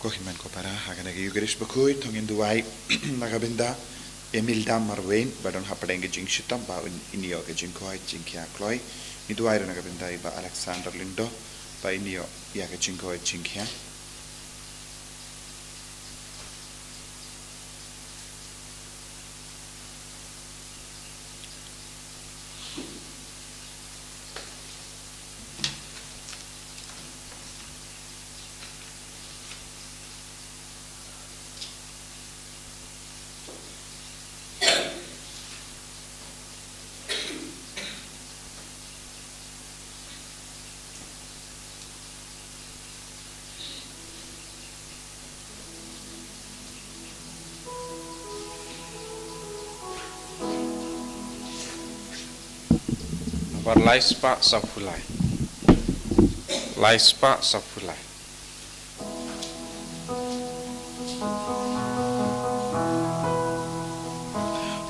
Kohiman ko para haga nag-Eucharist Bakhuid tongin duway nagabinda Emilda Marwain badon hapadeng jing shitam ba inio ke jing koi jing kya kloi ni duway ro nagabinda iba Alexander Lindo ba inio ya ke jing koi jing kya Laispa sapulai. Laispa sapulai.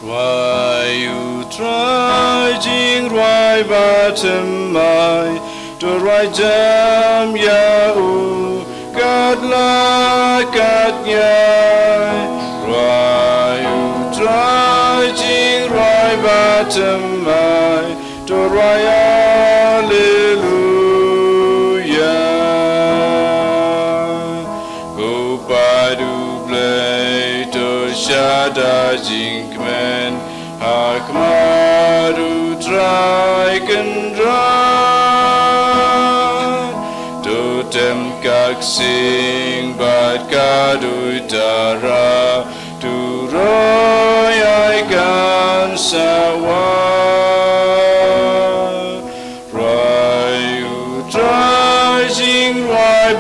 Why you try jing right bottom my to right jam ya u God la God ya. Why you try jing right bottom my to right hallelujah. Go by to play to shada jinkman hakmaru try can run to tem kak sing but kadu tara to roy I can sawa.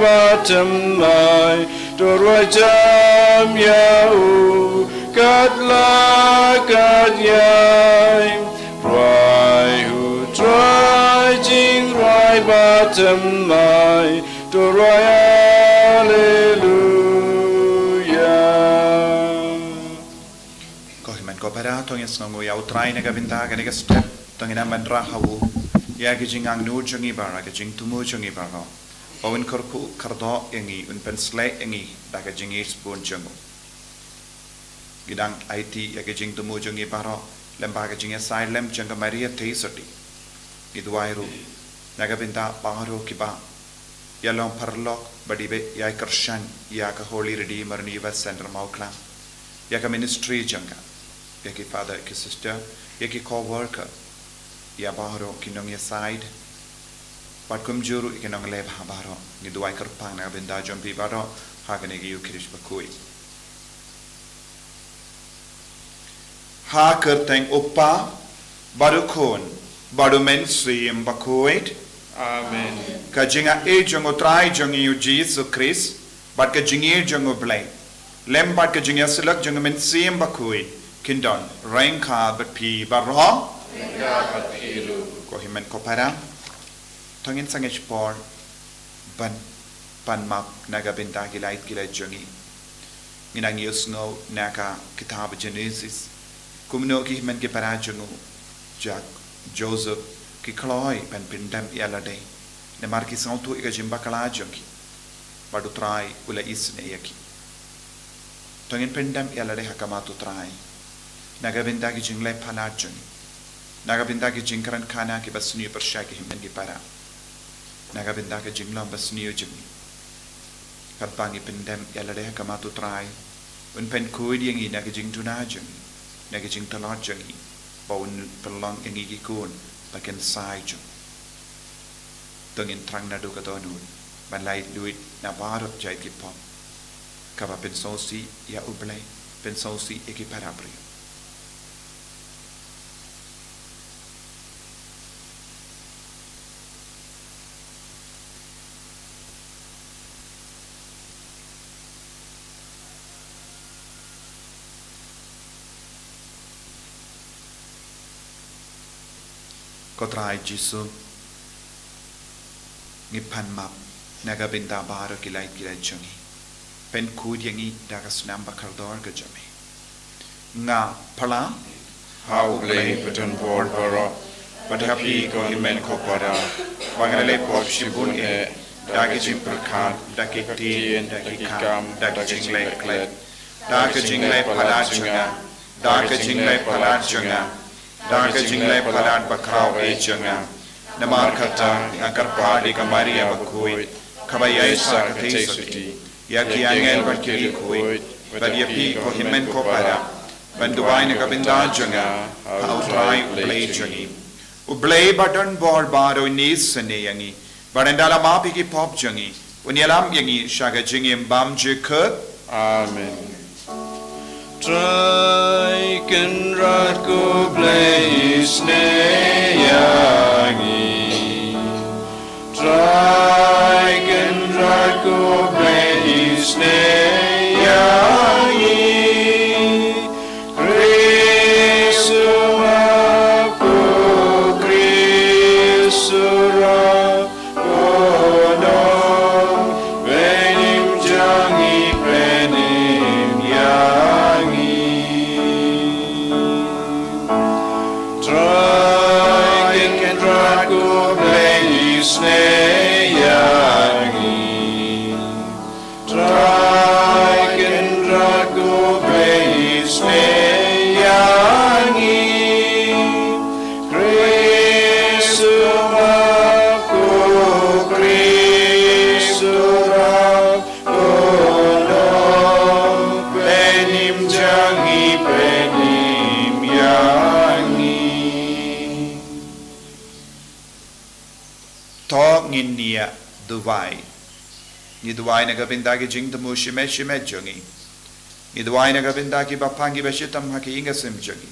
Bottom my to rajam yau katla kadyai Rai who try jing right bottom my to hallelujah. Kohiman ko para tongin snongo ya utray nagabinda ka nega step tongin naman rahawu ya ke jing ang nu jungi bara ke jing tumu jungi bara Owen korku kardo yangi un pensle yangi daga jingi spoon jungo. Gidang IT ya jing tumu jungi paro lembaga jingi side lem junga Maria Teisoti. Giduairu naga binta pangaro kiba yalong parlok badibe ya kershan ya ka Holy Redeemer Niva Center Mawkhlam ya ka ministry junga ya ki father ki sister ya ki co-worker ya baharo kinong ya side Pat kum juru ikinong leb habaro ni duway kerpang na benda jompi baro hagan igi Eucharist Bakhuid. Ha kerteng upa baru kon baru mensi Bakhuid. Amen. Ka jinga e jongo try jongi u Jesus Christ bat ka jingi jongo blay. Lem bat ka jinga silak jongo mensi Bakhuid kindon rengka bat pi baro. Rengka bat piru. Ko himen ko para. Tongin sangech por ban pan map naga binta gilait gilait jongi nginang yusno naka kitab Genesis kumno ki men ke para jongo jak Joseph ki kloi pan pindam yalade ne marki santu ega jimba kala jongi badu trai ula isne yaki tongin pindam yalade hakamatu trai naga binta ki jingle phala jongi naga binta ki jingkaran khana ki basni persha ki himen ki para naga binda ke jinglam bas niyo jimi kat bangi pendem yalade kamatu trai un pen kuid yang ina ke jing tuna jimi naga jing talat jimi baun pelang yang iki kun baken sai jum tongin trang na do katonun balai duit na barot jai ki pop kaba pen sosi ya ublay pen sosi iki parabri Kotrai Jisu ngipan map naga binta baro kilait kilait chungi เป็นคูดอย่างนี้ดากสนามบักคาร์ดอร์ก็จะมีงาพลา How play button board baro. But happy go himen kopara. Bangale pop shibun e dagi jimpur khan dagi tin dagi kam dagi jingle klet dagi jingle palat junga dagi jingle palat junga dagi jingle palat bakrao e junga namar khata agar padi kamari Bakhuid khabayai sa kate suti yaki angel barkiri Bakhuid but yapi ko himen kopara banduai na kabinda junga how try play jungi ublay button board baro nis sene yangi barandala mapi ki pop jungi unyalam yangi shaga jingi bam jikut Amen. Try can rat go play Sngi. Try can rat go play Sngi. Nia Duwai. Ni Duwai na gabinda ki jing tamu shime shime jungi. Ni Duwai na gabinda ki bapangi bashitam haki inga sim jungi.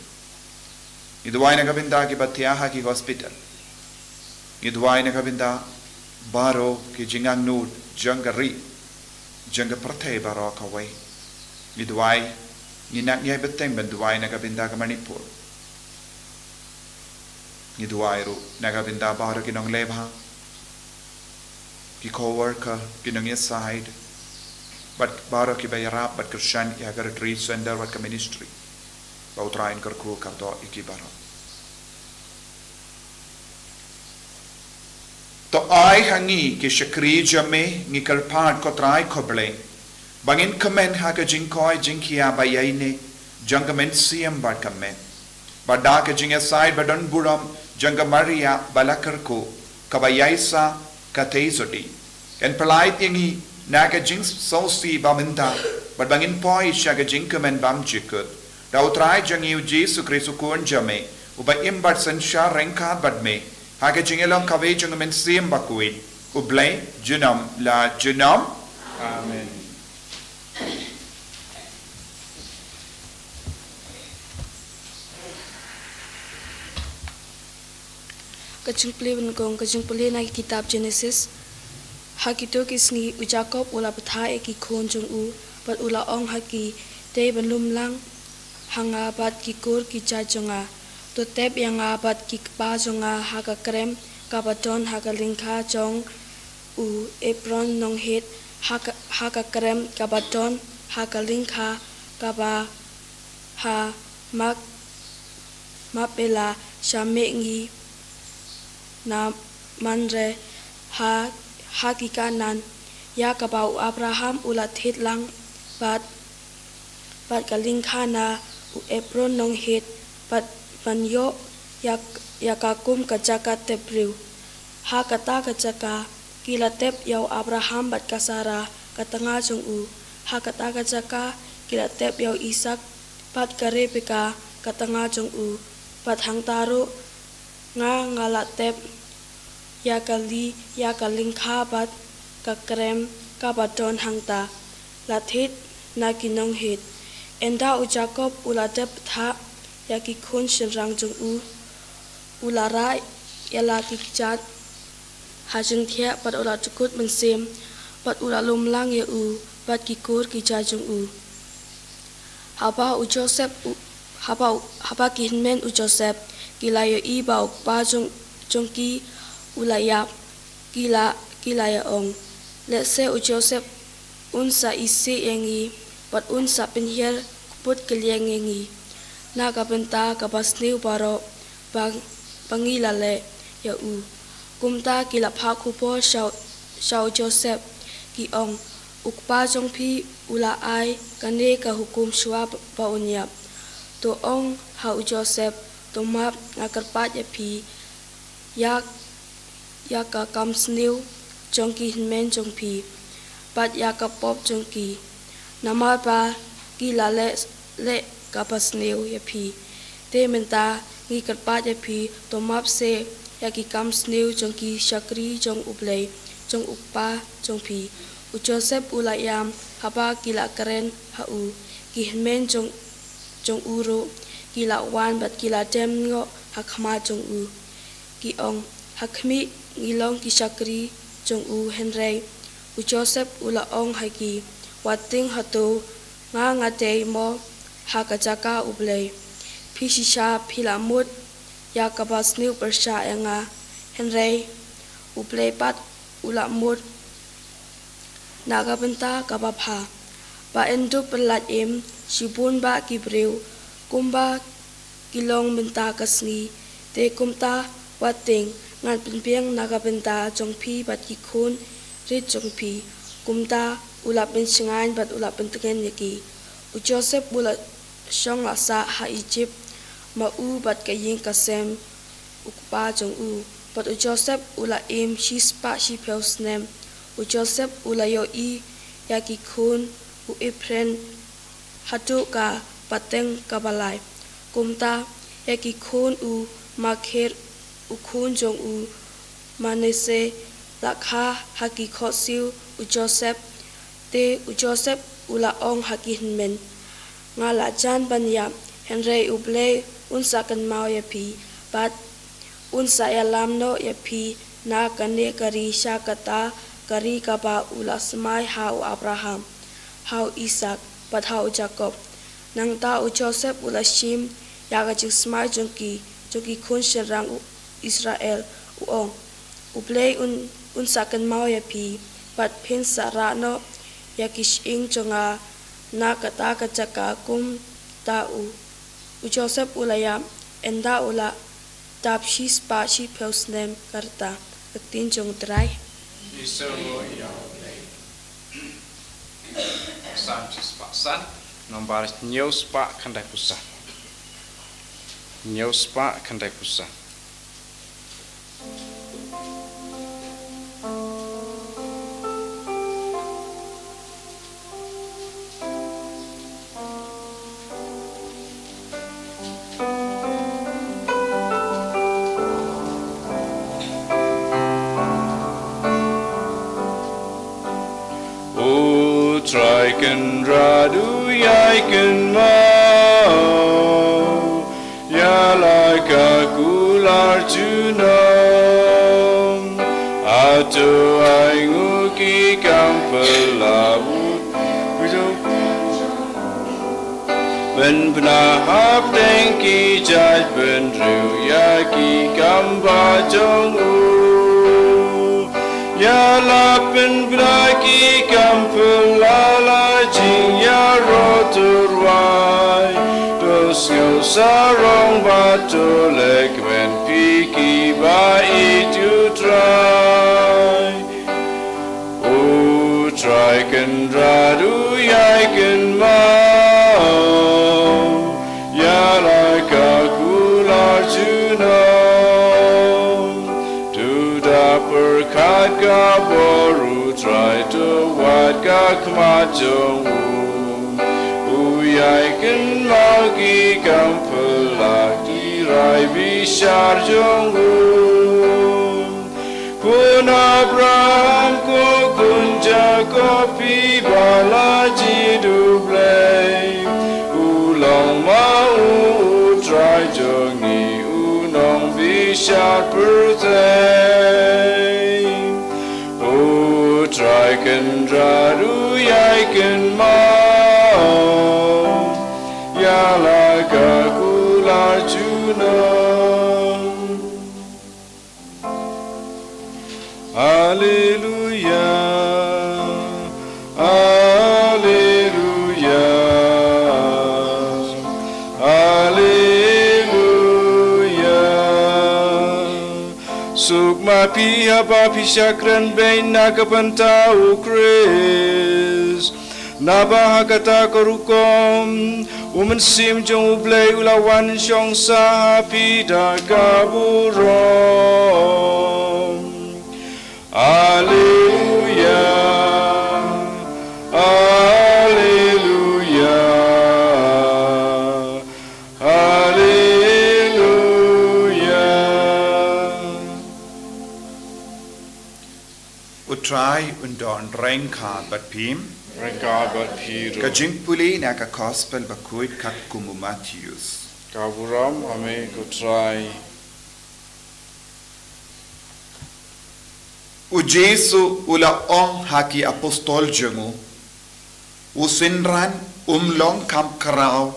Ni Duwai na gabinda ki batia haki hospital. Ni Duwai na gabinda baro ki jingang nud jangari janga prathe baro kawai. Ni Duwai ni nak nyai beteng ben Duwai na gabinda ka Manipur. Ni Duwai ru na gabinda baro ki nong lebha. Ki co-worker, ki nang side, but baro ki bayarap, but Krishan ya gar retreat center, but ka ministry, bautrain karku kardo iki baro. To ai hangi ki shakri jame ni kalpat ko trai koble, bangin kamen ha ka jinkoi jinkia bayayne, jangamen siyam bat kamen, bada ka jinga side badon buram jangamaria balakarku kabayaysa Katezoti. And polite yangi naga jinks so si baminta, but bangin poi shaga jinkum and bam jikut. Thou try jangi Jesu Christu kun jame, uba imbat sansha renka but me, haga jingelong kave jungum and sim Bakhuid, ublay junam la junam. Amen. Kacung peliwan kong kacung peliwan na kitab Genesis. Hakito kisngi u Jacob ula patha eki khon jong u pat ula ong haki te banlum lang hanga bat ki kor ki cha jonga to tep yanga bat ki pa jonga haka krem kabaton haka lingkha jong u apron nong het haka krem kabaton haka lingkha kaba ha mak mapela shamengi na manre ha hakikanan ya kabau Abraham ulat hit lang bat kaling khana u Ebron nong hit bat banyo ya kakum kajaka tebriu ha kata kajaka kilatep yau Abraham bat kasara katanga jong u ha kata kajaka kilatep yau Isak bat karebeka katanga jong u bat hang taro nga ngalatep ya kali ya kaling khabat ka krem ka baton hangta lathit na kinong hit enda u Jacob uladep tha ya ki khun shinrang jung u ulara yala ki chat hajung thia pat ula chukut mensem pat ula lum lang ye u pat ki kur ki cha jung u haba u Joseph haba ki hinmen u Joseph kilayo i bau pa jung ki ulaya kila ya ong let's say u Joseph unsa isi yengi pat unsa penhiar put keliang yengi naga benta kabasniu baro pangilale ya u kumta kila phakupo shau Joseph ki ong ukpa jongphi ula ai kane ka hukum shwa ba unya to ong hau Joseph to map ngakarpat ya phi ya ka kamsniu jongki men jongphi pat ya ka pop jongki nama pa kila le kapasniu ya phi te menta ngi karpat ya phi to map se ya ki kamsniu jongki shakri jong uplei jong ukpa jong phi u Joseph ulayam haba kila karen ha u ki men jong uro kila wan bat kila dem ngo hakma jong u ki ong hakmi ngilong ki shakri jong u henrei u Joseph ula ong haki wating hatu nga dei mo hakajaka ublei phisisha philamut ya kabasniu persha enga henrei ublei pat ula mut naga benta kabapha ba endu pelat im sibun ba kibreu kumba kilong benta kasni te kumta wating ngan pinpiang naga benta jongphi bat ki khun rit jongphi kumta ula pensingan bat ula pentengen yaki u Joseph ula shong asa ha Egypt ma u bat kaying kasem ukpa jong u but u Joseph ula im shispa shi peusnem u Joseph ula yo I yaki khun u ipren hatu ka pateng kabalai kumta yaki khun u makher u khun jong u manese lakha haki khosiu u Joseph te u Joseph ula ong haki hinmen ngala jan banya henrei uble unsa kan mau ya phi bat unsa ya lamno ya phi na kane kari shakata kari kaba ula smai hau Abraham hau Isaac pat hau Jacob nang ta u Joseph ula shim ya ga smai jongki khun sherang u Israel u ong uble unsa kan mau ya phi pat phin sara no ya kish ing jonga na kata kachaka kum ta u Joseph ulaya enda ula tap shi spa shi peusnem karta aktin jong trai Isolo ya Sanchez Pasan nomor news pak kandai pusat news pak kandai pusat Traiken radu yaiken mau ya laika kular junam atu aingu ki kampelawu ben benahap tengki jaj ben riu ya ki kamba jongu ya lapen braki kampelala jing ya roturwai dosyo sarong batolek ben piki ba itu try o try kan radu yaiken mau ya laika kular junam to the perkat ka boru try to what ka kmajong uyaiken magi kampelaki rai bishar jong kun Abraham ko kun Jacob pi balaji dublei ulong mau try jongi unong bishar birthday try can radu yaiken mau ya laga kular junam Hallelujah sukma piha pa pisakran bain nakapantau Chris Nabaha kata korukom Woman sim jong ublay ulawan syong sahapi dagaburom Alleluia Alleluia Alleluia Utrai undon rengka bat pim Rengkad bat piru Kajing puli naka gospel Bakhuid kat kumu Matthews. Kaburam ame kutrai U Jesu ula ong haki apostol jengu. U sinran umlong kam karau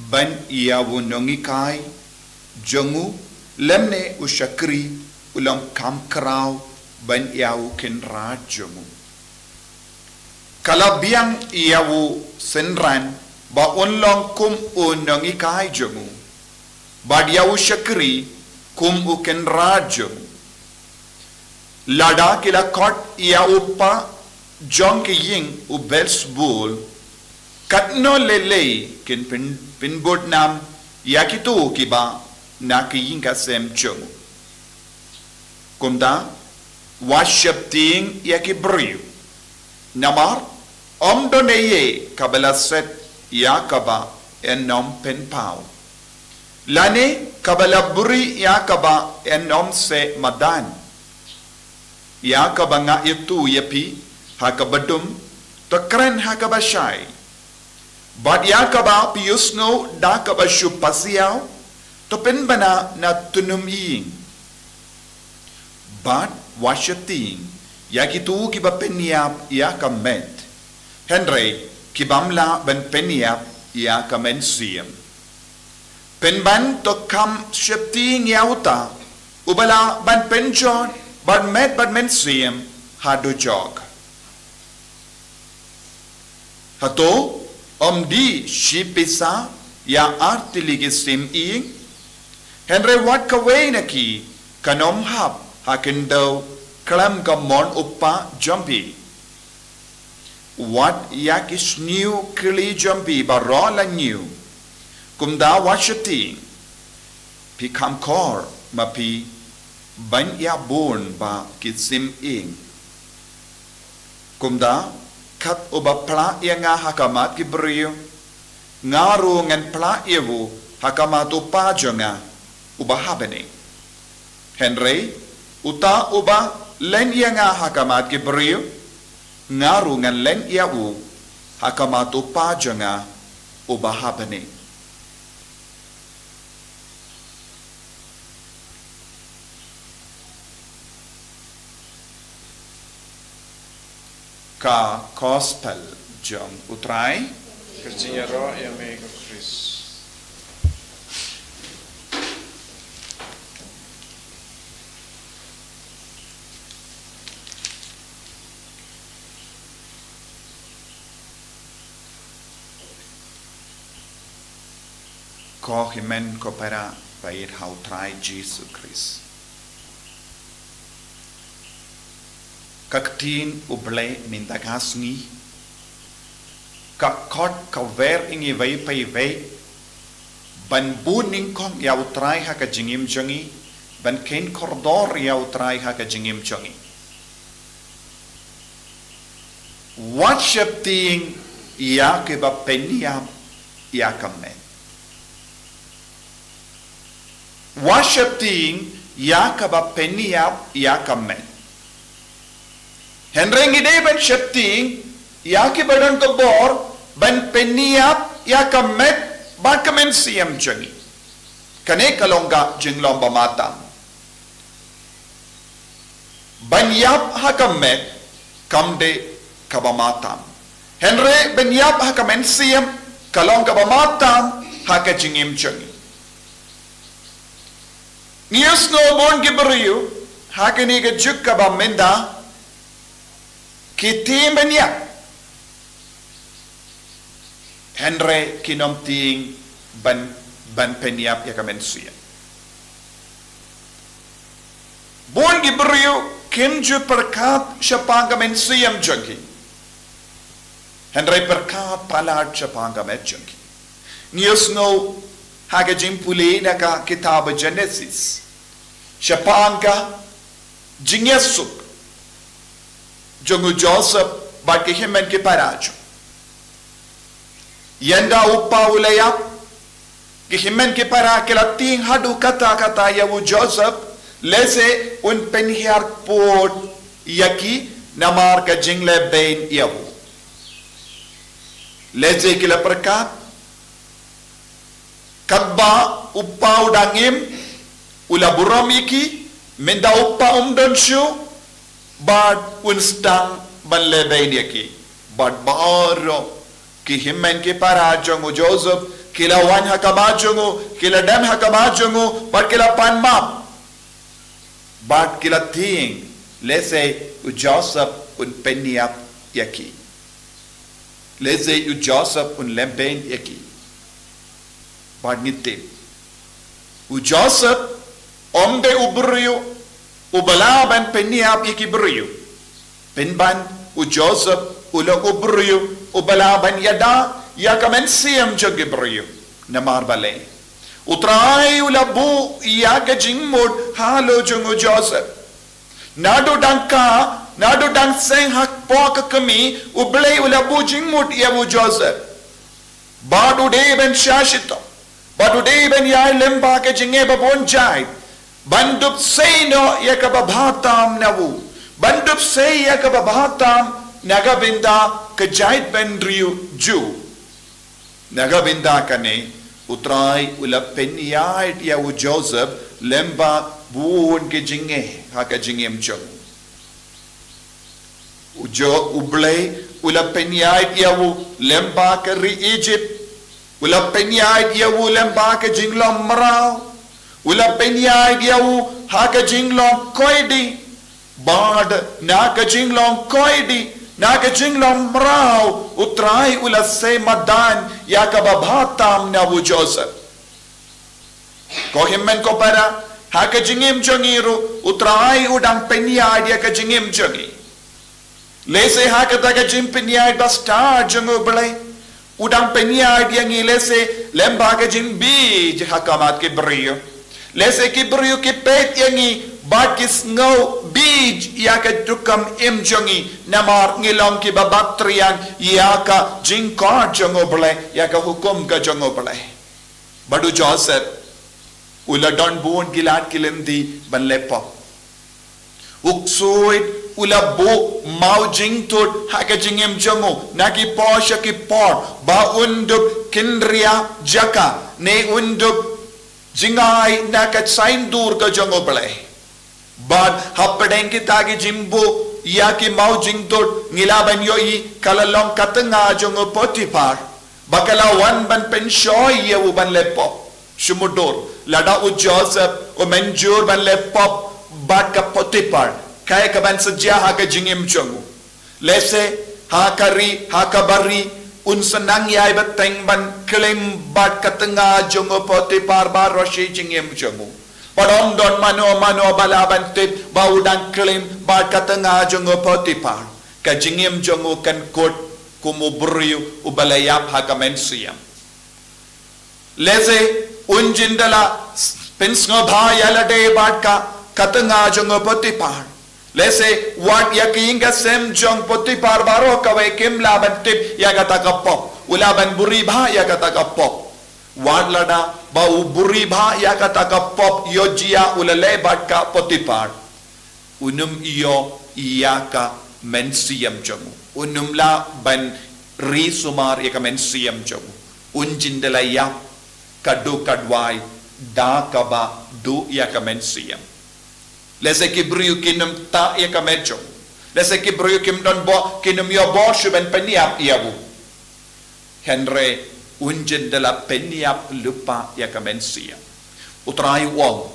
ban ia wu nongikai jengu lemne u shakri ulam kam karau ban ia wu kinra jengu. Kalabiang ia wu sinran ba unlong kum u nongikai jengu. Ba dia wu shakri kum u kinra jengu. Lada kila kot ia upa jong ki ying u Belzebul katno lele kin pinbod nam ia kitu kiba na ki ying kasem jong kumda worship ting ia ki briu namar om doneye kabala set ia kaba enom pen pau lane kabala buri ia kaba enom se madan ya kabanga itu yapi hakabadum to kren hakabashai bad ya kaba piusno da kabashu pasiao to penbana na tunum ing bad washating ya kitu kiba peniap ya kamet henry kibamla ben peniap ya kamen siam penban to kam shepting ya uta ubala ban penjon but met but men siem hadu jog hato di shipisa ya artiligi sim ing henry wat kaway na ki kanom hap hakindo klam gamon upa jumpy what yakis new kili jumpy barola new kumda washati pikam kor mapi ban ya bon ba kitsim ing kumda kat uba pla ya nga hakamat ki brio ngaru ngan pla ewu hakamat upa jonga uba habene henry uta uba len ya nga hakamat ki brio ngaru ngan len ya u hakamat upa jonga uba habene ka gospel jom utrai Kerjinya roh yang mega Chris ko himen ko para bair hau trai Jesus Christ kaktin uble minta Sngi ka kot ka ver ingi vai pai vai ban buning kong yau trai ha ka jingim jongi ban ken kordor yau trai ha ka jingim jongi worship ting ya ke ba penia ya kamen worship ting ya ka ba penia ya kamen Henry ngide ban shepting ya ki badan ko bor ban peniap ya kamet ba kamen siam jangi kane kalonga jinglom bamatam ban yap ha kamet kamde kabamatam Henry ban yap ha kamen siam kalonga bamatam ha ka jingim jangi nius no bon gibriu ha kani ga jukka ba menda kitim banya Henry kinom ting ban peniap ya kamen siya Bon Gibril kim ju perkat siapanga siam jangki. Henry perkat palad siapanga jangki. Nios no haga jimpuli naka kitab Genesis. Siapanga jingesuk. Jongu Joseph bagi himen ki paraju. Yenda upa ulayap gihimen ki para kelating hadu kata-kata yawu Joseph lese un penhiar port yaki namar ka jingle bain yawu. Lese kila perkat kadba upa udangim ula buram iki menda upa umdonshu bad unstang banle bain yaki bad baro ki himmen ki para jongu Joseph kila wan hakabajongu kila dam hakabajongu but kila pan map but kila thing lese u Joseph un peniap yaki lese u Joseph un lempen yaki but nitte u Joseph omde ubrio ubalaban peniap yaki brio penban u Joseph ula ubrio ubalaban yada yakamen siam jagibrio namar bale utrai ulabu yaga jingmod halo jungu Joseph nado dang seng hak pok kami ublay ulabu jingmod yamu Joseph badu de ben shashito badu de ben yai lemba ke jinge babon jai bandup seino yakababhatam nawu bandup sei yakababhatam nagabinda kejait ben riu ju nagabinda kane utrai ula penyait ya u Joseph lemba buon ke jinge haka jingem chong ujo ublay ula penyait ya u lemba ke ri Egypt ula penyait ya u lemba ke jinglom marau ula penyait ya u haka jinglom koidi bad na ka jinglom koidi naga jinglom rao utrai ula se madan yakababhatam nawu Joseph ko himmen ko para haka jingim jongiru utrai udang penya dia ka jingim jongi lese haka taga jimpenya basta jongu blai udang penya dia ngi lese lemba ka jimbi hakamat ke brio lese ki brio ki pet yangi bakis ngau bij yaka tukam im jongi namar ngilong ki babatrian yaka jingkar jongo bole yaka hukum ka jongo bole badu Joseph ula don bon gilat kilindi ban lepo uksuit ula bo mau jingtut haka jingim jongo naki posha ki por ba unduk kindria jaka ne unduk jingai naka saindur ka jongo bole But hapedeng kita gi jimbo ya ki mau jingtot ngilaban yoi kalalong katanga jongo Potiphar bakala wan ban penshoy ye u ban lepo sumudor lada u Joseph o menjur ban lepo bat ka Potiphar kay ka ban sajya ha ka jingim jongo lese ha kari ha kabari un senang yai bateng ban klaim bat katanga jongo Potiphar ba roshi jingim jongo Padom don mano balaban tip baudang klaim ba katanga jongo Potiphar ka jingim jongo kan kot kumubriu ubalayap hakamen siyam leze unjindala pinsngo bhayala de bat ka katanga jongo Potiphar leze wat yakinga sem jong Potiphar baro kawe kim laban tip yagata kapop ulaban buri bha yagata kapop wadlada bau buri bha yakata kapop yojia ulale bat ka Potiphar unum iyo iyaka mensiam jongo unum la ban ri sumar yaka mensiam jongo unjindala ya kadu kadwai da kaba du yaka mensiam lese kibriu kinum ta yaka mejo lese kibriu kim don bo kinum yo bo shuben peniap yabu Henry unjindala peniap lupa yaka mensiam utrai wong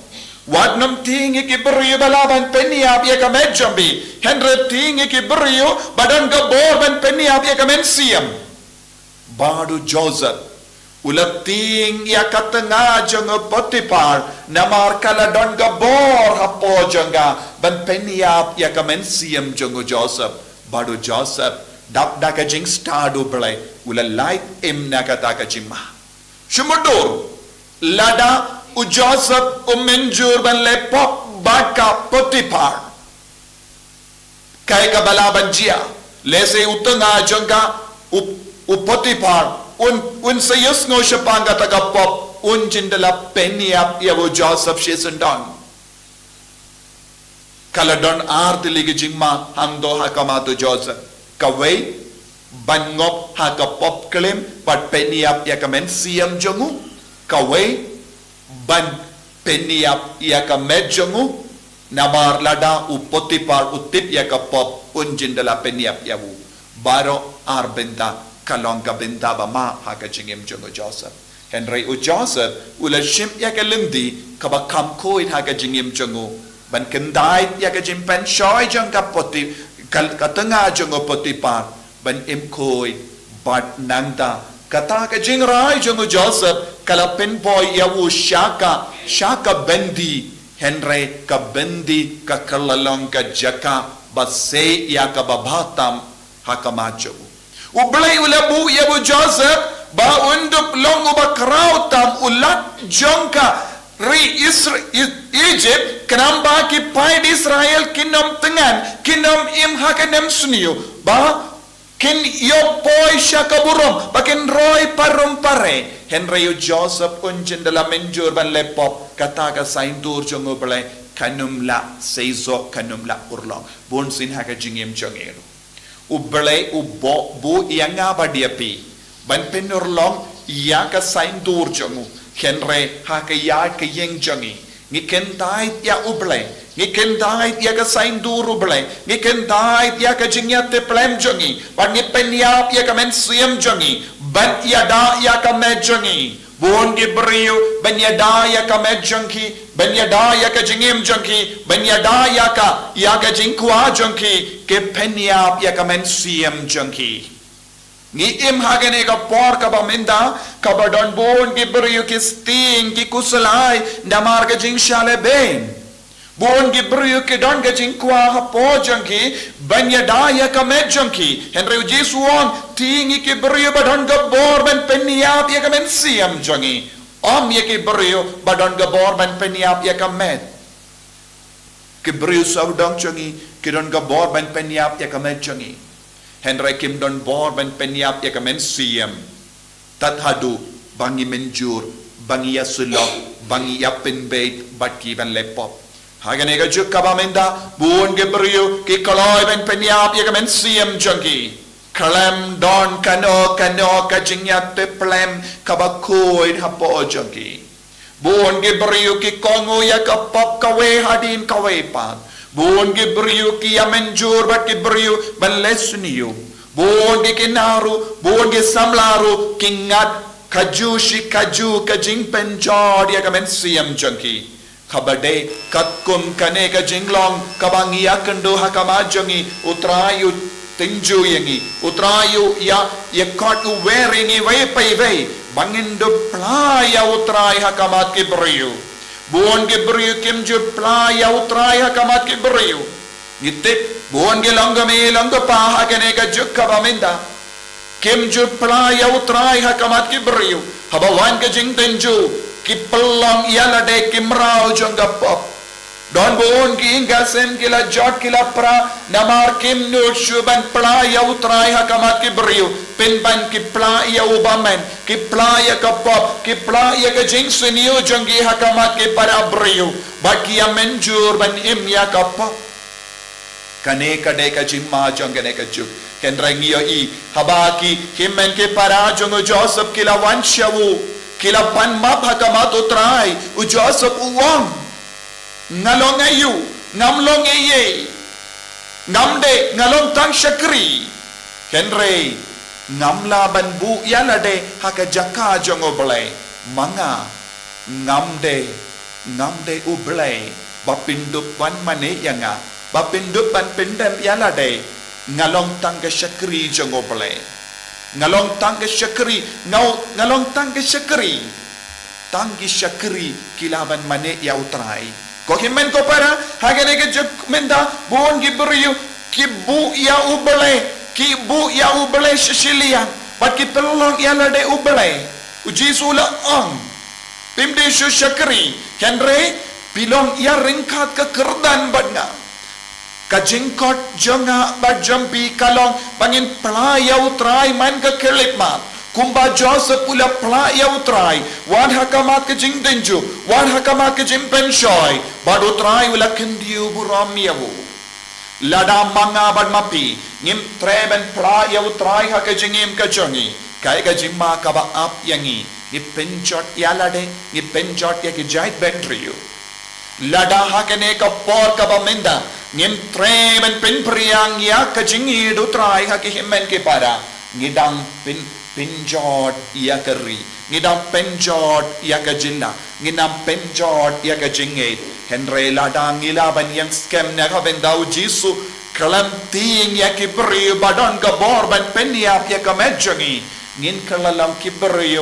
wadnam tingi ki beriu balaban peniap yaka mejambi Henry tingi ki beriu badan gabor ban peniap yaka mensiam badu Joseph Ulating ia katanga jonga Potipar namar kaladon gabor hapo jonga ban peniap ia kamensiam jongo Joseph badu Joseph dap daka jing stadu belai ula light im nakataka jimma shumudur lada u Joseph menjur ban lepop baka Potipar kai kabalaban jia lese utanga jonga u Potipar un sayus no shapanga taga pop un jindala peniap yawo Joseph shesundang kaladon art ligi jingma hangdo hakamato Joseph kawai bangop haka pop claim but peniap yakamen siam jongu kawai ban peniap yakamed jongu namar lada u Potipar utip yakapop un jindala peniap yawo baro arbenta kalong kabinta ba ma haka jingim jongo Joseph Henry u Joseph ula shim yakalindi kaba kam koit haka jingim jongo ban kendai yaka jimpen shoy jong kapoti katanga jongo Potipar ban im koi bat nangta kata ka jingrai jongo Joseph kala pen boy yawu shaka bendi Henry ka bendi ka kalalong ka jaka basay yaka babatam haka macho Ublay ulabu yabu Joseph ba undup long uba krautam ulat jongka ri Egypt kenamba ki paid Israel kinom tengan kinom im hakanem sunio ba kin yo poi shakaburom bakin roy parum pare Henry Joseph unjin dalam menjur ban lepop kata ka saintur jongo blay kanum la seizo kanum la urlong bon sin haka jingim jongero Ublay ubo bu ianga badiapi ban penurlong ia ka sain dur jongu Henry ha ka ya ka yeng jongi ni kentai ya ublay ni kentai ya ka sain dur ublay ni kentai ya ka jingya te plem jongi ban ni penya ya ka men siam jongi ban ya da ya ka me jongi bon di brio ban ya da ya ka me jongi ban ya da ya ka jingim jongi ban ya da ya ka jingkwa jongi ke penya ya ka men siam jongi ni im hagane ka por ka baminda ka badon bon ki brio ki sting ki kusalai namar ka jing shale ben bon ki brio ki don ka jing kwa ha po jongi ban ya da ya ka me jongi Henry Jesus won tingi ki brio badon ka bor ben penya ya ka men siam jongi om ye ki brio badon ka bor ben penya ya ka med ki brio saudang jongi ki don ka bor ben penya ya ka med jongi Henry kim don bor ben penyap ya kamen siam tathadu bangi menjur bangi ya sulok bangi ya penbeit batki ben lepop hagane ga juk kabamenda buon ge brio ki kaloy ben penyap ya kamen siam jangi kalam don kano ka jingyat te plem kabakoid hapo jangi buon ge brio ki kongo ya kapop kawe hadin kawe pat Buon ge brio ki amenjur bat ki brio ban lesniyo. Buon ge kinaru, buon ge samlaru kingat kaju kajing penjod ya kamen siam jangki. Kabade katkum kane ka jinglong kabangi akando hakama jangi utrayu tinju yangi utrayu ya kot uweringi way pay way bangindo playa utray hakamat ki brio. Buon ge brio kim ju playa utray hakamat ki brio. Nitip buon ge langga pa hakane ka jukka baminda. Kim ju playa utray hakamat ki brio. Habawan ke jing tinju ki pelang ialade kimrao jonggapop. Don buon ki ingasen kila jot kila pra namar kim nur shuban playa utray hakamat ki brio. Pinban ki playa ubamen ki playa kapop ki playa ke jing sunio jonggi hakamat ki para brio. Baki menjur ban imya kapop. Kane kade ka jimma jongane ka juk. Kendrangiyo i habaki himmen ke para jongo Joseph kila wanshawu kila panmap hakamat utray u Joseph uwang ngalong ayu ngamlong eye ngamde ngalong tang shakri Henry ngamla banbu yalade haka jaka jongo blay manga ngamde ublay bapindup wan mane yanga bapindup ban pindam yalade ngalong tang ka shakri jongo blay ngalong tangga syakri ngalong tangga syakri tanggi syakri kilaban mane ya utrai ko himen ko para hagane ke jok menda bon gibriu kibu ya ubale sisilia bat ki pelong ya lade ubale uji sula ang pimde shu syakri kenre pilong ya ringkat ke kerdan badna kajingkot jonga bajampi kalong bangin pelaya utrai man ke kelipmat kumba Joseph pula pelaya utrai wan hakamat ke jing denju wan hakamat ke jing penshoy bad utrai ula kendiu buramiawu lada manga bad mapi ngim treben pelaya utrai ha ke jingim ke jongi kai ke jimma ka ba ap yangi ni penchot yalade ni penchot ya ke jait bentriu lada hakene ka por ka ba menda ngim treben pen priang ya ka jingi do trai ha ke himen ke para ngidang penjot ya keri ngidang penjot ya ka jinna ngidang penjot ya ka jinge henre lada ngilaban yang scam na ka bendau jisu kalam ting ya ki bri badon ka borban penya ya ka mejangi ngin kalalam ki bri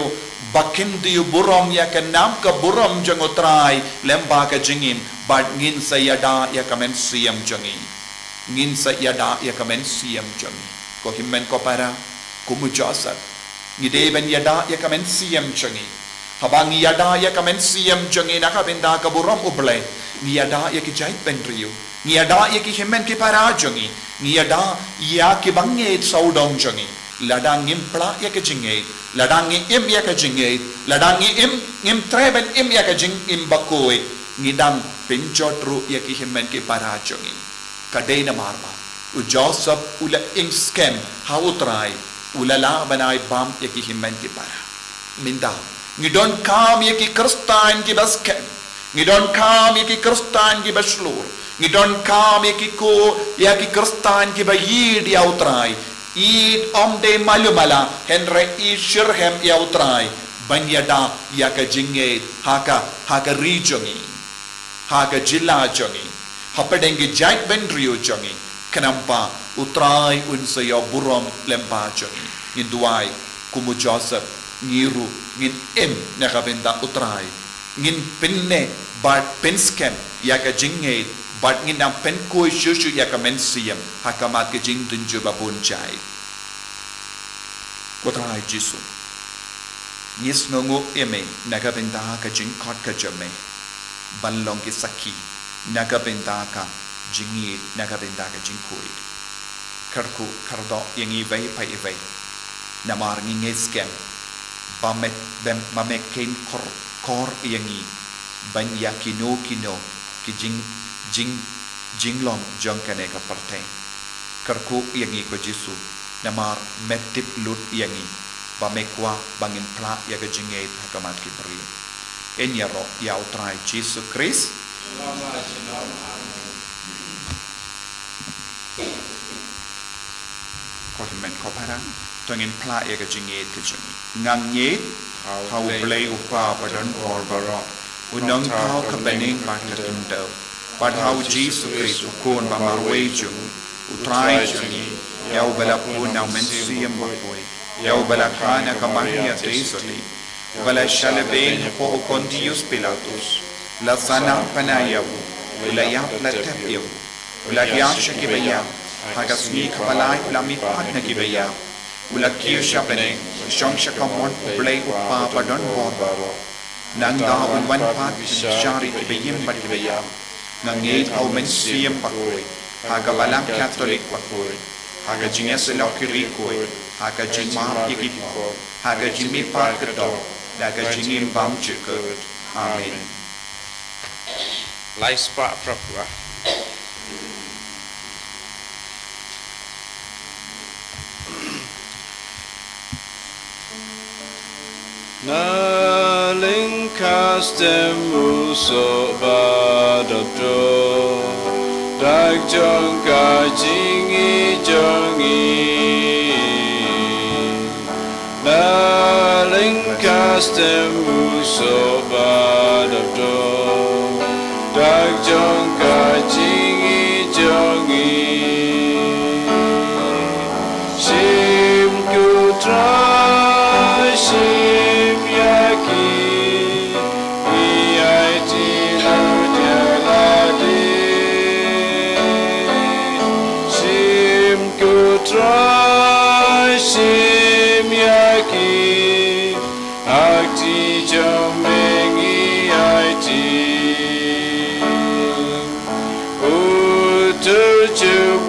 bakindu burong ya ka nam ka burom jangotrai lemba ka jingin bad ngin sayada ya ka men siam jangi ngin sayada ya ka men siam jangi ko himmen ko para kumujasat ngideben yada ya ka men siam jangi habang yada ya ka men siam jangi na ka benda ka burom uble ngiyada ya ki jait benriu ngiyada ya ki himmen ki para jangi ngiyada ya ki banget saudong jangi ladang impla ya ke jinge ladang im ya ke jinge ladang im treben im ya ke jing im Bakhuid ngidang pinjotru ya ki himmen ki para jangi kadai na marma u Joseph ula ing scam hautrai ula la banai bam ya ki himmen ki para minda ngidon kam ya ki kristan ki baskem ngidon kam ya ki kristan ki baslur ngidon kam ya ki ko ya ki kristan ki bayid ya utrai id omde malumala henre i shirhem ya utrai banyada ya ka jinge haka rijongi haka jilla jongi hapadenge jait benrio jongi kanampa utrai unsa ya burom lempa jongi nginduai kumu Joseph ngiru ngin em nakabenda utrai ngin pinne bat penskem ya ka jinge bat ngin nam pen ko shushu ya ka mensiam hakamat ke jing dunju babun jai kotrai jisu yes ngongo eme nakabenda ka jing kot ka jame banlong ki saki nakabenda ka jingi nakabenda ka jing koi karku kardo yangi vai pai vai namar ngi scam bamek ken kor yangi banya kino ki jinglong jangkane ka parteng karku yangi ko jisu namar metip lut yangi bamekwa bangin pla ya ka jinge hakamat ki pri enyaro ya utrai jisu Chris ko men ko para tongin pla ya ka jinge ka jingi ngang nye how play upa padon or baro unang kau ka bening bakatundau but how Jesus Christ ukon ba marway jung utrai jingi yau bala pun na mensiam Bakhuid yau bala kana kamahia tesoli bala shalabeng po Pontius Pilatus la sana panayaw ula yap la tapiyaw ula yasha kibaya hagasmi kapalay ula mitpat na kibaya ula kiyo siya peneng siyang siya kamon play upa padon borbaro nangga unwan pat syari kibayim pat kibaya ngangit au mensiam Bakhuid hagabalang Katolik Bakhuid haga jinga selaw kirikoy haga jingma yikipo haga jimi parkedo daga jingim bam chikut amen Lai spa prapua na linkastem uso badabdo dag jong ka jingi jongi na linkastem uso badabdo dag jong ka jingi jongi sim ku tra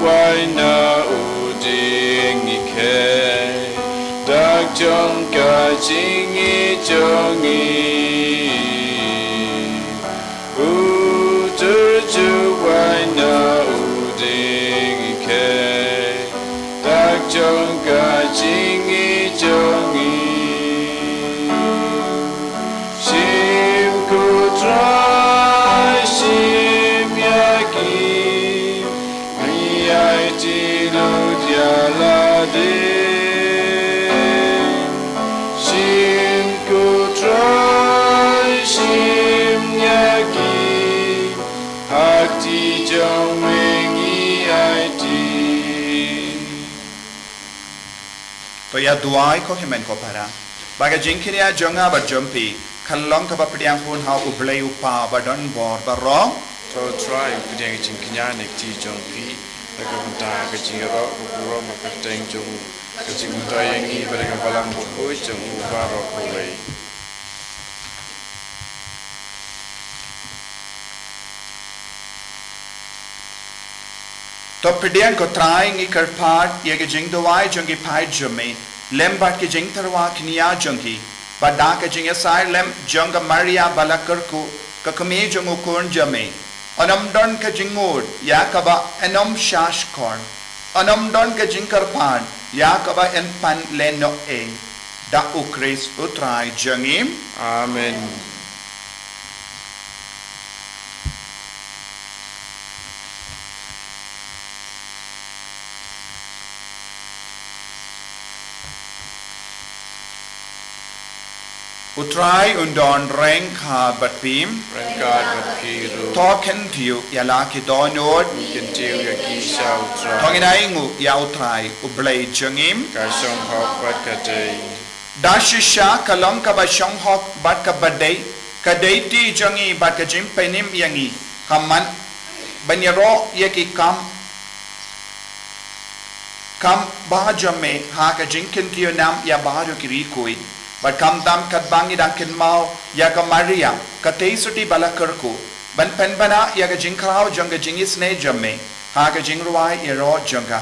Waina uding ike dak jong ka jingi jongi waina uding ike dak jong ka jingi jongi shim kutrai shim yaki Shim kutrai shim yaki hakti jong mengi aiti. To ya duai ko himen ko para. Baga jinkini ya jonga ba jumpi. Kalong ka ba pediang pun ha ublay upa ba don bor ba rong. To try pediang jinkinya nek ti jong pi. Nagpunta ka jingero buro makateng jong kajingunta yang i barang balang Bakhuid jong ubaro kolei. To pediang ko trying i karpat ya ke jing duai jongi pai jume lembat ke jing tarwa knia jongi bada ke jing asai lem jonga maria balakarku ka kami jongu kun jame anam don ka jingod ya kaba enom shash korn anam don ka jingkar pan ya kaba en pan leno e da ukris utrai jangim Amen. utrai undon reng ka batpim Rengkat berkiru token tiu ya la ki donod kentiu ya kisah utra tonginai ya utrai ublay jangim kasong hok bat katei dashisha kalong ka ba shong hok bat ka badai ka deiti jangi bat ka jim penim yangi kaman banyaro yaki kam bahajame ha ka jinkin kiyo nam ya baharu kiri koi but kam dam kat bangi dankin mau ya ka maria ka teisuti balakarku ban pen bana ya ka jinkrao janga jingis ne jamme ha ka jingruai iro janga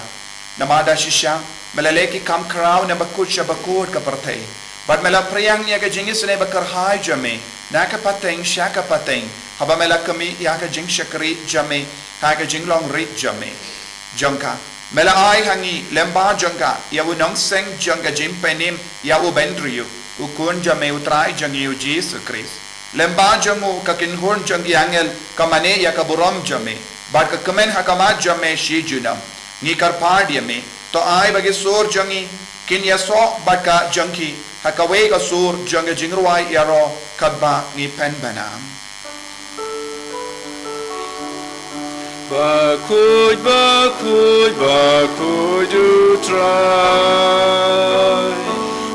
namada shisha melaleki kam krao na bakusha bakur ka partei but mela priyang ya ka jingis ne bakar hai jamme na ka pateng shaka pateng haba mela kami ya ka jing shakri jamme ha ka jinglong rit jamme jangka mela ai hangi lemba janga ya unong seng janga jimpenim ya ubendriu ukun jame utrai jangi u Jesus Christ lemba jangu ka kinhorn jangi angel kamane ya ka buram jame bat ka kamen hakama jame shi junam ni karpad yame to ai bagi sur jangi kin ya so bat ka jangi hakawe ka sur janga jingruai yaro kabba ni pen banam Bakhuid, Bakhuid, Bakhuid utrai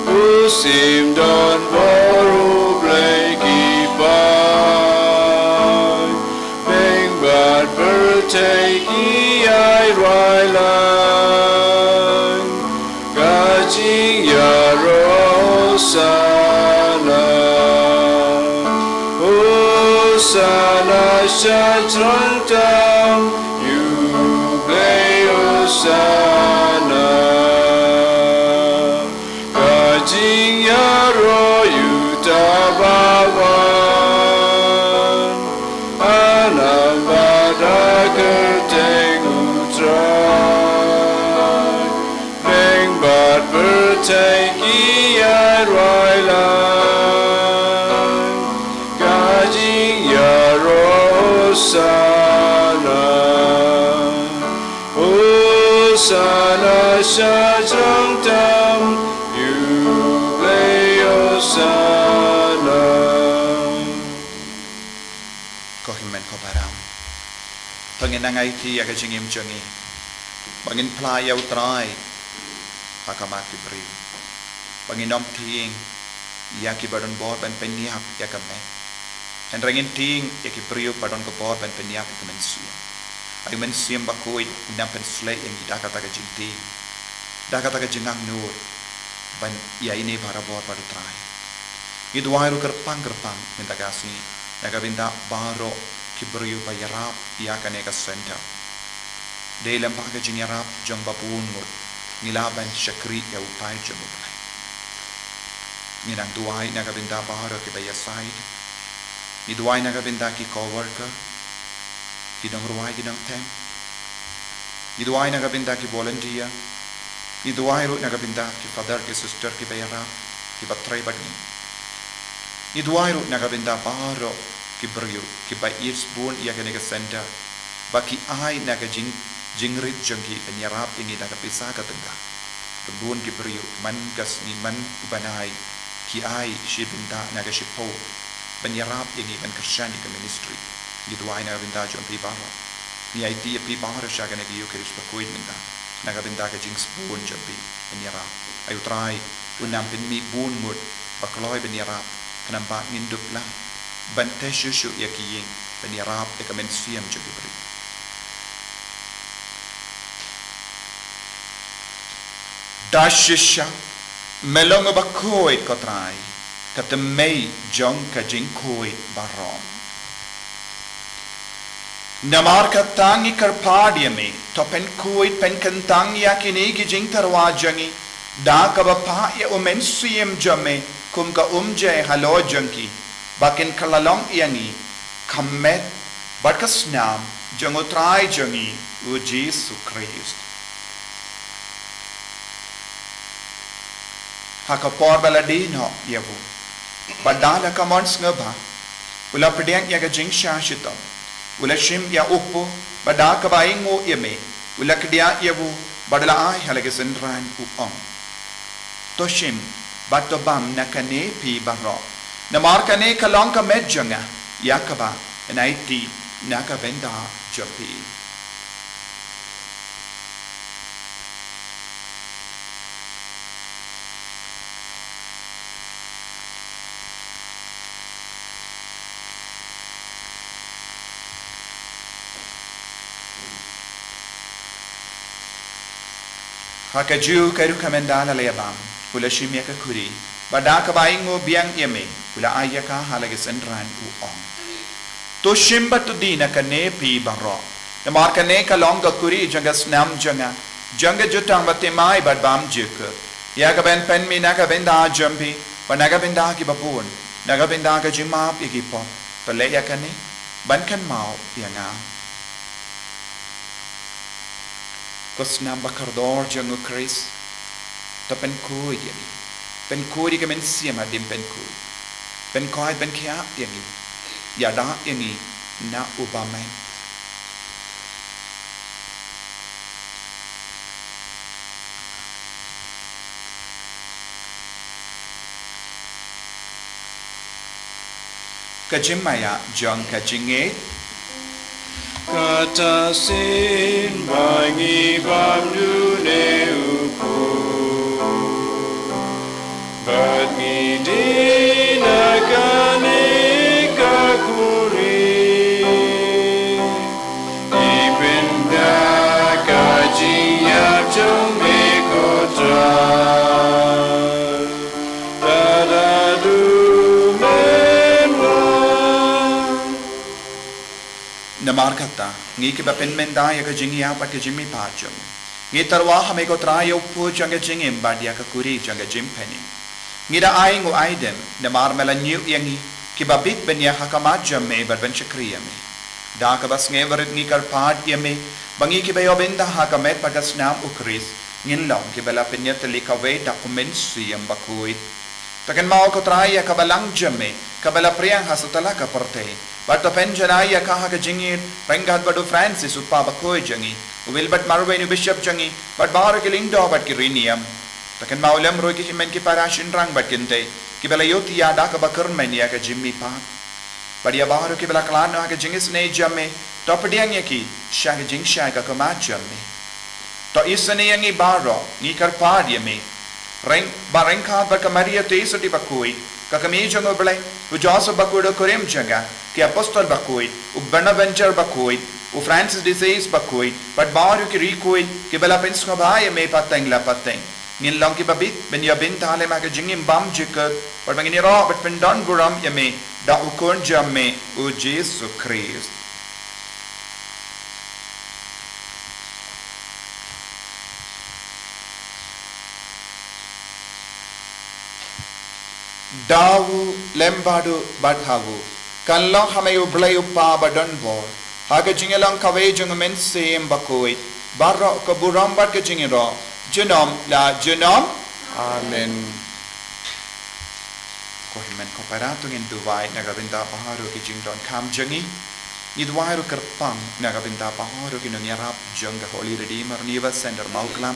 Usim dan baru bleki bai Beng bat berteki ai railan Kajing ya rosana Hosana Saitjaiñ Sana Kajing yaro yutabawan Alam bada kerteng utrai Beng bat berteki railan Kajing yaro sana Sana Saitjaiñ tam Yubleo sana kohimen ko param pangin nangai ti aga jingim jangi bangin playa utrai hakamat ki bri bangin nom ting yaki badon bor ban peniak yakame en rangin ting yaki brio badon ko bor ban peniak kamen suya ay men siyam Bakhuid nampen slay yang dakataga jinti dakataga jingang nur ban ya ini para bor pada trai itu wahai kerpang minta kasih nagabinda baro kibriyo pa yarap iyakan eka center dalam packaging yarap jong bapungot nilaban syakri ya upay jong ublay nginang duway nagabinda baro kibaya side ni duway nagabinda ki coworker kidong ruway kidong tem ni duway nagabinda ki volunteer ni duway ro nagabinda ki father ki sister ki bayara ki batray badni ni duway ro nagabinda baro ki brio ki ba spoon ya kanega center baki ai naga jingrit jengki penyarap ini naga pisa ka tengga kebun ki brio man gas ni man ubanai ki ai shibinda naga shipo penyarap ini man kerjani ke ministry ni duway naga binda jom pi baro ni IT pi baro sya kanega yu keris Bakhuid minda naga binda ka jing spoon jampi penyarap ayu try unam pin mi bun mud bakloy penyarap kenampa ngindup lang bante shushu yakiying penyarap ekamen siam jadi beri dashisha melong Bakhuid kotrai kata mei jong kajing Bakhuid barom namar katangi karpadia me to pen Bakhuid pen kantang yakini gijing tarwajangi da kabapa ya omen siam jame kum ka umje halo jangki bakin kalalong iyangi kamet barkas nam jangotrai jangi u Jesu Christ hakapor baladino yavu badala kamons ngaba ula pedeng ya gajing shashito ula shim ya upo badaka baingo yeme ula kedia yavu badala ai halagasen ran upong toshim batobam nakane pi baro namarkane kalong ka medjanga yakaba naiti nakavenda japi hakaju karu kamendala leyabam ula shimya ka kuri badaka baingo biang yeme ula ayaka halagasan ran uong to shimba to dina kane pi baro namar kane kalong ka kuri janga snam janga jutang batemai badbam jika yaga ben pen mi naga benda jampi banaga benda ki bapun naga benda ka jimap ikipo to leya kane ban kan mau yanga kosnam bakardor jangu Chris to pen Bakhuid yani pen Bakhuid ka men siam adim pen Bakhuid pen Bakhuid pen kya yani yada yani na ubamay kajimaya jong kajinge Kata sin bangi bamdu ne upu Bagi dinakane kakuri Ipinda kajiyap jong mekota Tadadu namar kata ngi ke bapen menda ya ka jingi ya pat ke jimmi pachum ngi tarwa hame ko tra yo pu janga jingi badia ka kuri janga jim penny ngi da ai ngo aidem namar mela nyu yangi ki babit ben ya hakama jamme bar ben chakriya me da ka bas nge warit ngi kar pat yeme bangi ki bayo benda hakamet pagas nam ukris ngin long ki bala penyat lika we da kumensi am Bakhuid takan mau ko tra ya ka balang jamme ka bala priang hasutala ka porte Bato penjana ya kaha ka jingir renggat badu Francis uppa Bakhuid jangi ubil bat marwe ni bishop jangi bat bahar ke lindo bat ki riniam takan maulam roi ki himen ki parashin rang bat kinte ki bela yoti ya da ka bakar men ya ka jimmi pa badia bahar ki bela klan ka jingis ne jamme to pediang ya ki sha ka jing sha ka ma jamme to isane yangi baro ni kar pad yame reng bareng kha ba ka maria te so di Bakhuid ka kami jango bele u Joseph Bakhuid korem janga कि apostol Bakhuid u Bonaventure Bakhuid u Francis de Sales Bakhuid but baru ki Bakhuid ki bela pens ko bhai me pateng la pateng ngin long ki babit ben ya bin tale ma ka jingim bam jikar but bangini ro but pen don guram ya me da ukon jamme u Jesu Christ. Dawu lembadu badhawu kanlong hamayu blayu pa badon bor haga jingelang kawe jungmen sem Bakhuid barro kaburam bad ke jingero jenom la jenom Amen. ko himen ko paratung in duwai nagabinda paharu ki jingdon kam jangi ni duwai ru kerpang nagabinda paharu ki nonyarap janga Holy Redeemer Niva Center Mawkhlam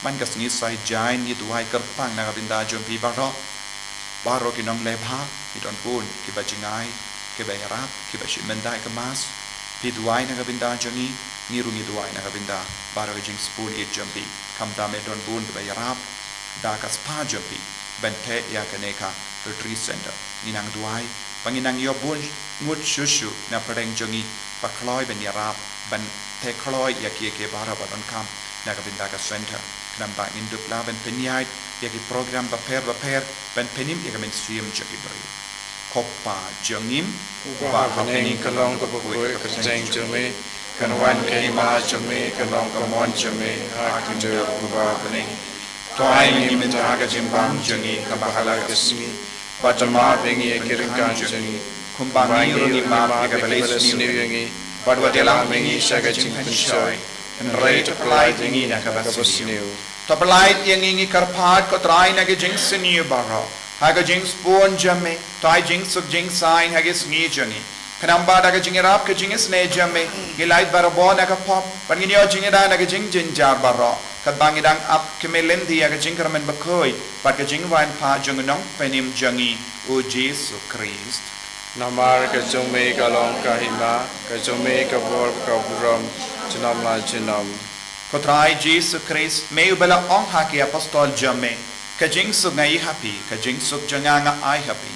man ka Sngi Saitjaiñ ni duwai kerpang nagabinda jompi baro ki nong lebha ki don pun ki bajingai ki bayarap ki bashimendai kemas pi duai nagabinda jangi ngiru ni duai nagabinda baro ki jing spoon it jompi kam dame don pun ki bayarap da ka spa jompi bente ya kaneka retreat center ninang duai panginang yobun ngut shushu na padeng jangi pakloi ben yarap ban te kloi ya ki ke bara badon kam nagabinda ka center knamba induk la ben penyait yaki program baper ben penim yaki mainstream jaki beri koppa jangim Uba hapening kalong ko Bakhuid Saitjaiñ jome kanwan kay ma jome kalong kamon jome hakindo uba hapening toai ni mentaga jimbang jangi kabahala kasmi patama bengi kiringkan jangi kumbangi runi ma yaki balis ni ni yangi badwa telang telang bengi mengi saga shaga jingpen jingpen choy choy and rate apply dengi na kabas kabasniu Topalait yang ingi karpat ko try na jing senior baro haga jing spoon jamme tai jing suk jing sign haga Sngi jangi kanamba daga jing rap ka jing sne jamme gilait barabo na ka pop pangini o jing da na jing jinjar baro kat bangidang up kemelen di haga jing karmen Bakhuid pat ka jing wan pa jung nong penim jangi o Jesu Christ namar ka jome kalong kahima ka jome ka bor ka buram jinam la jinam ko try Jesu Christ may ubala ong haki apostol jamme ka jing suk ngai happy ka jing suk janga nga ai happy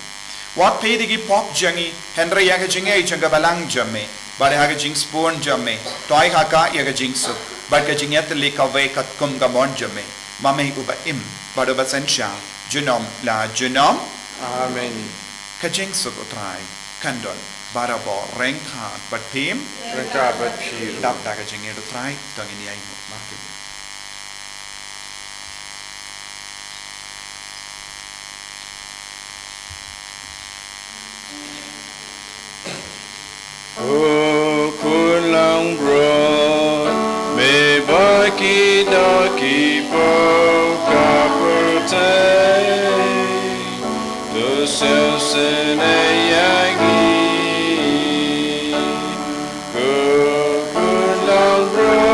wat pe digi pop jangi Henry ya ka jing ai janga balang jamme bare ha ka jing spoon jamme toy ha ka ya ka jing suk bar ka jing yat le ka ve kat kum ga mon jamme mame uba im bado ba sensha jenom la jenom amen ka jing suk utrai kandon barabo rengkha bat pim rengka bat phiru dap da ka jing e utrai tong ini ai market O kulang bro me baki daki po kapurtai do sene yangi o kulang bro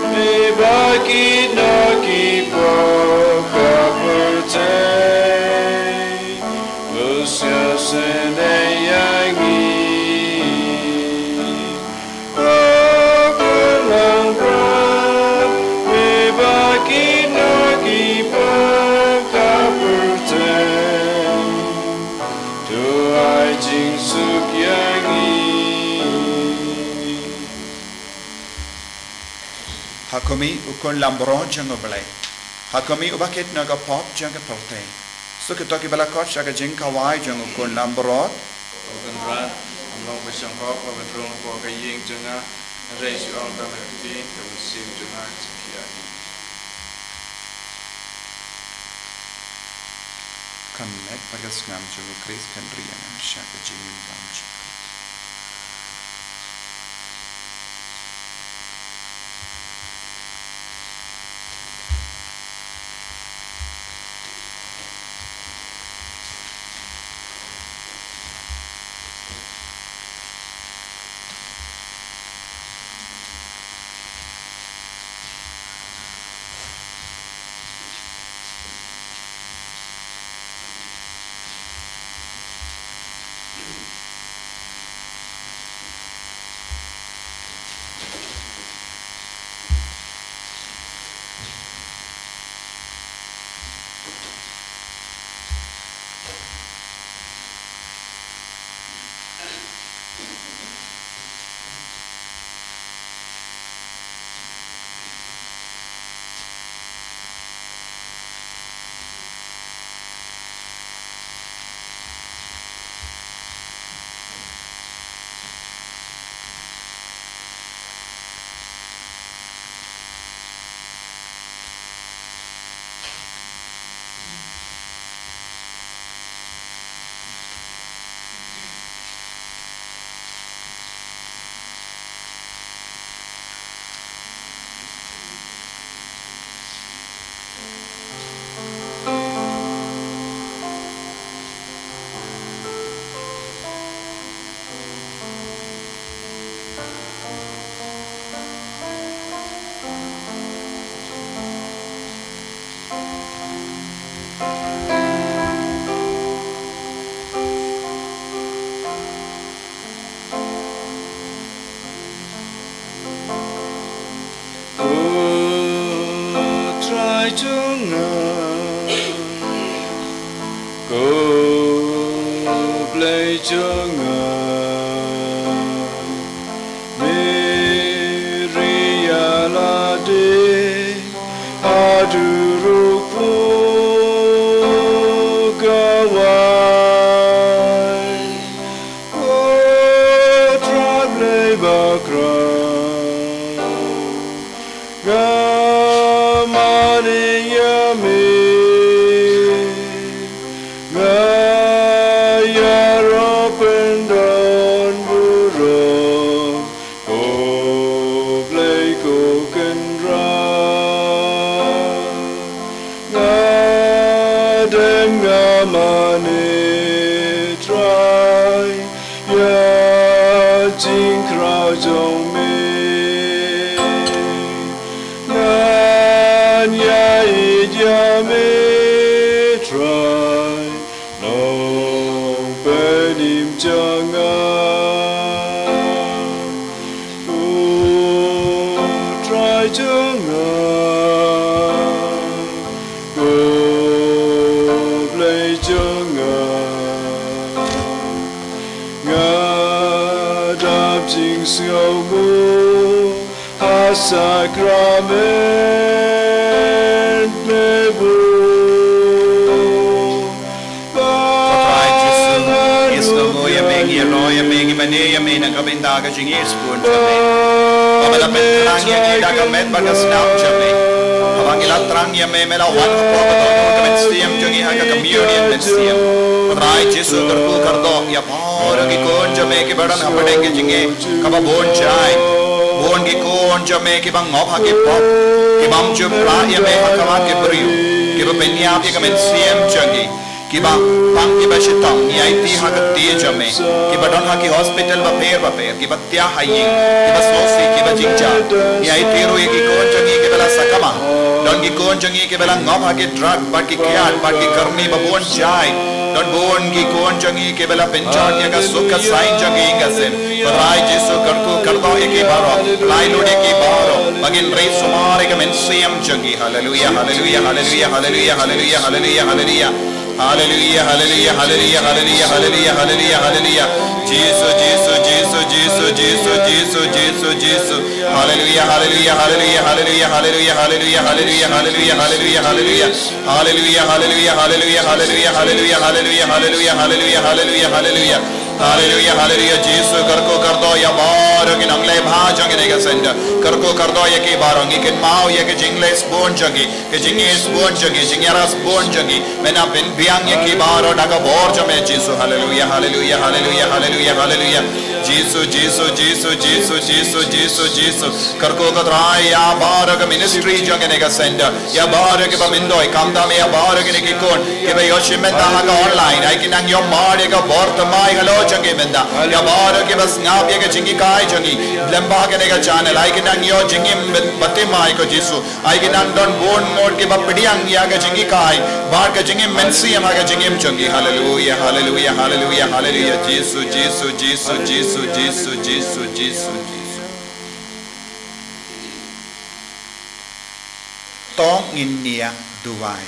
me baki daki po kapurtai do sene yangi Hakumi ukun lambro jango balai Hakumi ubaket naga pop janga porte Sukitoki balakot shaga jing kawai jango ukun lambro Oganrat amlong besangkop pemedrong po kaying jenga reis ong kamati kemusim jenga sekian Connect pagas ngam jango Chris Kendrian shaga jingin bunch chunga go play chunga Maria la de adurupu gawai o tragle bakra Sacrament nebu Kabindaga jingi spoon jame Pabala petrang yang ida kamet bagas snap jame Abangila trang yang mela wan ko kamet siam jingi haga communion men siam Rai Jesu karku kardo ya par ki kon jame ki badan apade jingi kaba bon chai bon ki kon jame ki bang ngop ha ki pop ki bam ju pra ya me hakama ki priu ki ba penya ki kamet siam jingi Kiba pang kiba shitang ni IT hagat tie jame kiba don haki hospital ba pair kiba tia haying kiba sosi kiba jingja ni IT ro ki kon jangi ke bela sakama don ki kon jangi ke bela ngop haki drug but ki kiat but ki karni ba bon jai don bon ki kon jangi ke bela penchon ya ka sukha sain jangi ngasen rai Jesu karku kardo eki baro lai lode ki baro bagin rei sumare ka men siam jangi hallelujah hallelujah hallelujah hallelujah hallelujah hallelujah hallelujah Hallelujah, hallelujah, hallelujah, hallelujah, hallelujah, hallelujah, hallelujah. Jesus, Jesus, Jesus, Jesus, Jesus, Jesus, Jesus, Jesus. Hallelujah, hallelujah, hallelujah, hallelujah, hallelujah, hallelujah, hallelujah, hallelujah, hallelujah, hallelujah. Hallelujah, hallelujah, hallelujah, hallelujah, hallelujah, hallelujah, hallelujah, hallelujah, hallelujah, hallelujah. Hallelujah, hallelujah, Jesus, karko kardo ya baro kin angle bha jangi nega senda. Karko kardo ya ki baro ngi kin mau ya ki jingle spoon jangi, ki jingi spoon jangi, jingyara spoon jangi. Mena bin biang ya ki baro daga bor jame Jesus, hallelujah, hallelujah, hallelujah, hallelujah, hallelujah. Jesus, Jesus, Jesus, Jesus, Jesus, Jesus, Jesus. Karko kadrai ya baro ka ministry jangi nega senda. Ya baro ki ba mindoi kamda me ya baro ki neki kon. Ki ba yoshimenda haga online. Ai ki nang yo mare ka bor tamai hello. Jangi menda ya baro ke bas ngap ye ke jingi kai jangi lamba ke nega channel ai ke nang yo jingi batte mai ko Jesu ai ke nang don bon mod ke ba pidiang ya ke jingi kai bar ke jingi mensi ma ke jingi jangi hallelujah hallelujah hallelujah hallelujah Jesu Jesu Jesu Jesu Jesu Jesu Jesu Jesu tong in nia duai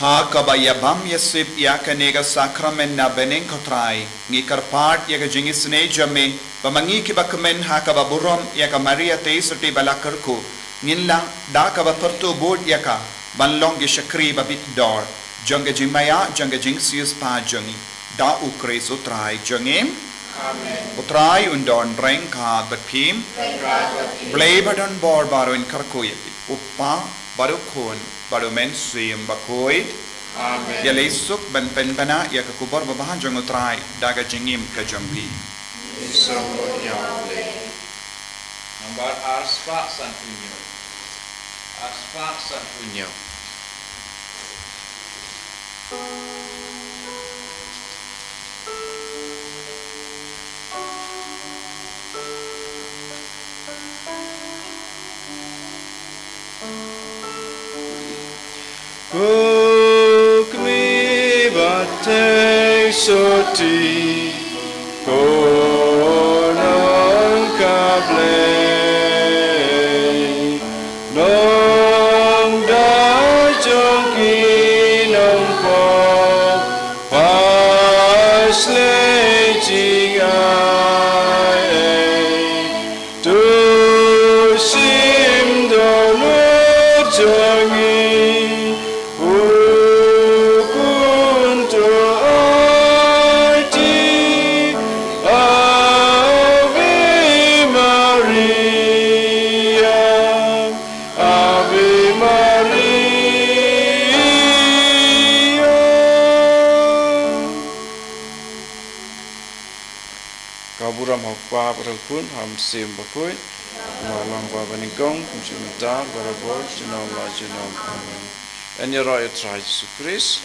ha kabaya bam yasip ya kanega sakramen na beneng kotrai ngi karpat ya jingi sne jame bamangi ki bakmen ha ka baburom ya ka maria teisuti balakarku nginlang da ka bapertu bod ya ka banlong ge shakri babit dor jonga jimaya jonga jingsius pa jongi da ukre sutrai jongem amen utrai undon reng ka batpim blebadon bor baro in karku ya uppa barukhon baru men sim Bakhuid amen ya lesuk ban penbana ya ka kubar babahan jong utrai daga jingim ka jambi Isamo yable Nomor aspa santunyo Kukmi bateng soti konang kable kaburam hok pa berakun ham sim bakhuid malang pa beningkong jumta barabol jinom la jinom amen. En je roi het Jezus Christus,